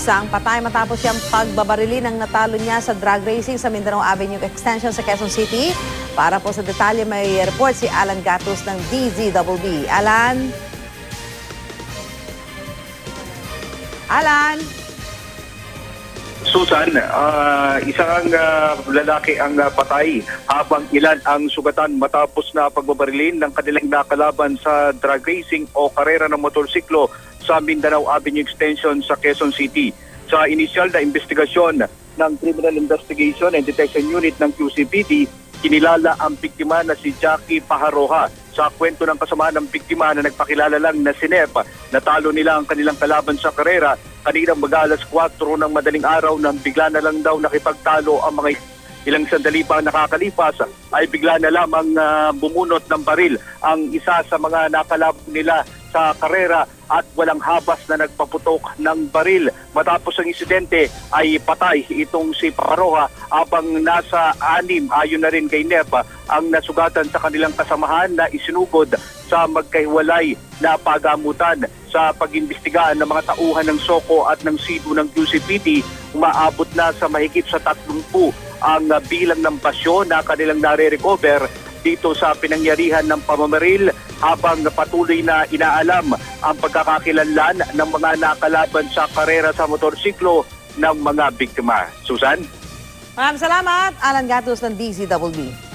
Isang patay matapos siyang pagbabarili ng natalo niya sa drag racing sa Mindanao Avenue Extension sa Quezon City. Para po sa detalye, may report si Alan Gatus ng DZBB. Alan? Alan? Susan, isang lalaki ang patay habang ilan ang sugatan matapos na pagbabarilin ng kanilang nakalaban sa drag racing o karera ng motorsiklo sa Mindanao Avenue Extension sa Quezon City. Sa inisyal na investigasyon ng Criminal Investigation and Detection Unit ng QCPD, kinilala ang biktima na si Jackie Pajaroha. Sa kwento ng kasamahan ng biktima na nagpakilala lang na si Nep, natalo nila ang kanilang kalaban sa karera kaninang mag-alas 4 ng madaling araw nang bigla na lang daw nakipagtalo ang mga ilang sandali pa nakakalipas ay bigla na lamang bumunot ng baril ang isa sa mga nakalaban nila sa karera at walang habas na nagpaputok ng baril. Matapos ang insidente ay patay itong si Pajaroha habang nasa 6 ayon na rin kay Nep ang nasugatan sa kanilang kasamahan na isinugod sa magkahiwalay na pagamutan. Sa pag-imbestigahan ng mga tauhan ng SOCO at ng SIDU ng QCPD, umaabot na sa mahigit sa 30 ang bilang ng pasyo na kanilang nare-recover dito sa pinangyarihan ng pamamaril habang patuloy na inaalam ang pagkakakilanlan ng mga nakalaban sa karera sa motorsiklo ng mga biktima. Susan? Maraming salamat, Alan Gatus ng DZBB.